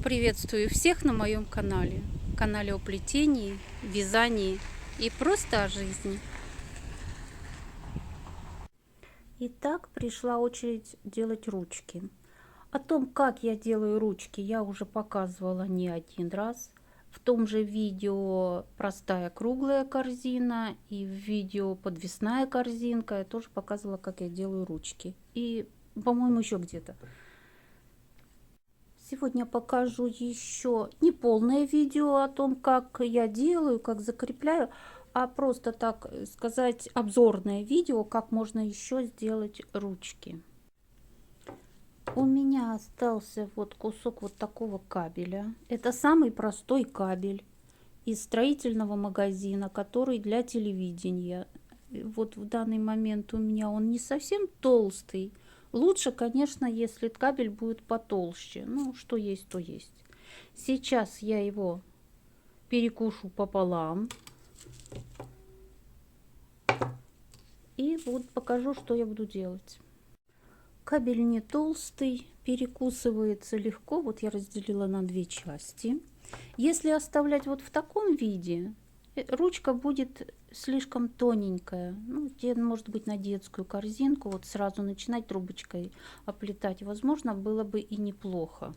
Приветствую всех на моем канале о плетении, вязании и просто о жизни. Итак, пришла очередь делать ручки. О том, как я делаю ручки, я уже показывала не один раз. В том же видео простая круглая корзина и в видео подвесная корзинка я тоже показывала, как я делаю ручки. И, по-моему, еще где-то. Сегодня покажу еще не полное видео о том, как я делаю, как закрепляю, а просто, так сказать, обзорное видео, как можно еще сделать ручки. У меня остался вот кусок вот такого кабеля. Это самый простой кабель из строительного магазина, который для телевидения. Вот в данный момент у меня он не совсем толстый. Лучше, конечно, если кабель будет потолще. Ну, что есть, то есть. Сейчас я его перекушу пополам. И вот покажу, что я буду делать. Кабель не толстый, перекусывается легко. Вот я разделила на две части. Если оставлять вот в таком виде, ручка будет слишком тоненькая. Ну, где, может быть, на детскую корзинку вот сразу начинать трубочкой оплетать, возможно, было бы и неплохо.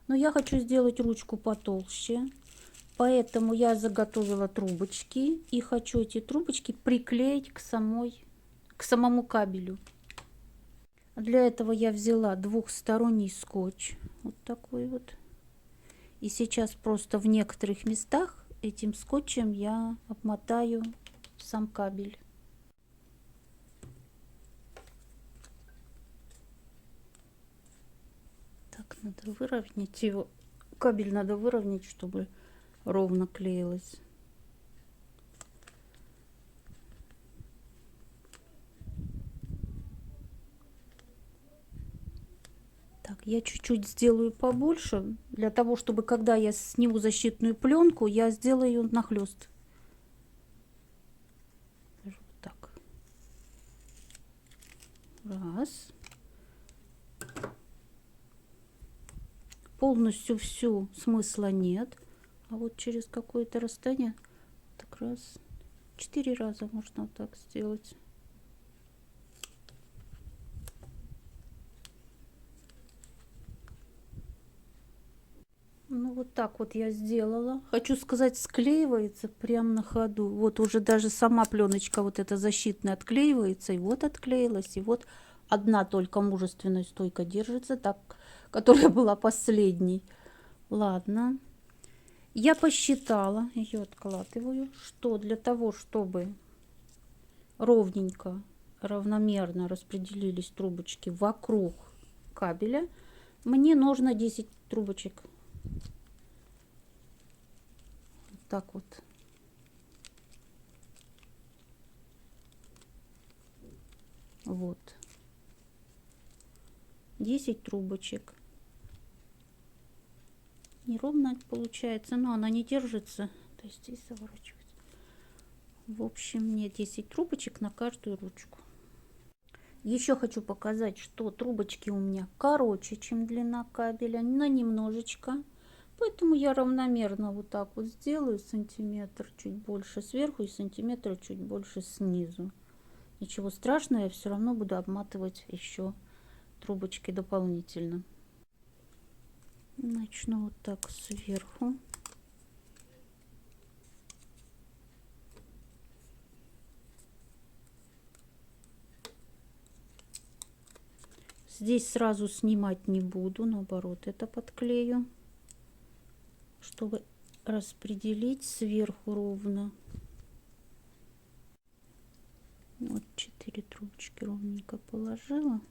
Но я хочу сделать ручку потолще, поэтому я заготовила трубочки и хочу эти трубочки приклеить к самому кабелю. Для этого я взяла двухсторонний скотч, вот такой вот. И сейчас просто в некоторых местах этим скотчем я обмотаю сам кабель. Так, надо выровнять его. Кабель надо выровнять, чтобы ровно клеилось. Так, я чуть-чуть сделаю побольше, для того, чтобы когда я сниму защитную пленку, я сделаю ее нахлест. Вот так. Раз. Полностью всю смысла нет. А вот через какое-то расстояние, так раз, 4 раза можно вот так сделать. Ну вот так вот я сделала. Хочу сказать, склеивается прямо на ходу. Вот уже даже сама пленочка вот эта защитная отклеивается. И вот отклеилась. И вот одна только мужественная стойка держится, так, которая была последней. Ладно. Я посчитала, ее откладываю, что для того, чтобы ровненько, равномерно распределились трубочки вокруг кабеля, мне нужно 10 трубочек. Так вот. Вот. 10 трубочек. Неровно получается, но она не держится. То есть здесь заворачивать. В общем, мне 10 трубочек на каждую ручку. Еще хочу показать, что трубочки у меня короче, чем длина кабеля, на немножечко. Поэтому я равномерно вот так вот сделаю, сантиметр чуть больше сверху и сантиметр чуть больше снизу. Ничего страшного, я все равно буду обматывать еще трубочкой дополнительно. Начну вот так сверху. Здесь сразу снимать не буду, наоборот, это подклею, чтобы распределить сверху ровно. Вот 4 трубочки ровненько положила.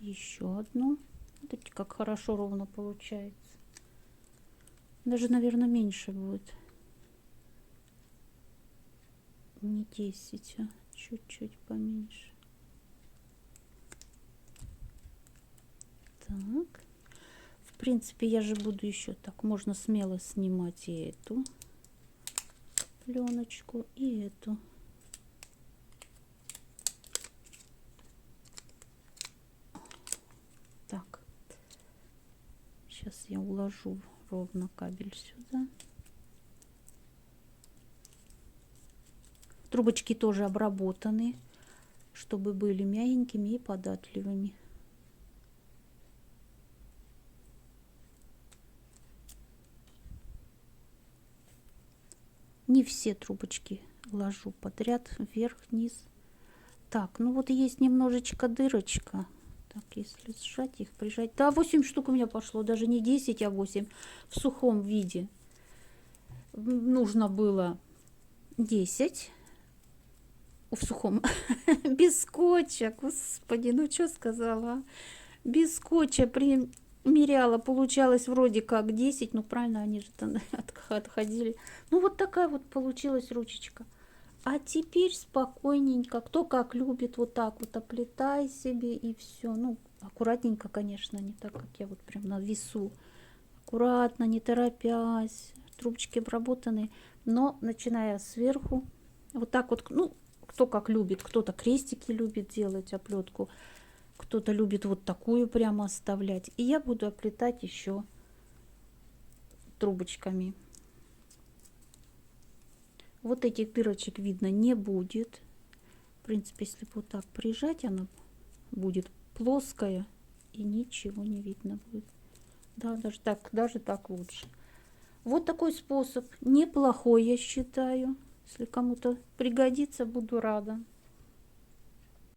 Еще одну. Смотрите, как хорошо ровно получается. Даже, наверное, меньше будет. Не 10, а чуть-чуть поменьше. Так. В принципе, я же буду еще так. Можно смело снимать и эту пленочку, и эту. Так. Сейчас я уложу ровно кабель сюда. Трубочки тоже обработаны, чтобы были мягенькими и податливыми. Не все трубочки ложу подряд, вверх, вниз. Так, ну вот есть немножечко дырочка. Так, если сжать их, прижать. Да, 8 штук у меня пошло, даже не 10, а 8 в сухом виде. Нужно было 10 в сухом, без скотча. Господи, ну что сказала? А? Без скотча примеряла, получалось вроде как 10, ну правильно, они же там отходили. Ну вот такая вот получилась ручечка. А теперь спокойненько, кто как любит, вот так вот оплетай себе и все. Ну, аккуратненько, конечно, не так, как я вот прям на весу. Аккуратно, не торопясь. Трубочки обработаны, но начиная сверху, вот так вот, ну, кто как любит. Кто-то крестики любит делать, оплетку. Кто-то любит вот такую прямо оставлять. И я буду оплетать еще трубочками. Вот этих дырочек видно не будет. В принципе, если вот так прижать, она будет плоская и ничего не видно будет. Да, даже так лучше. Вот такой способ. Неплохой, я считаю. Если кому-то пригодится, буду рада.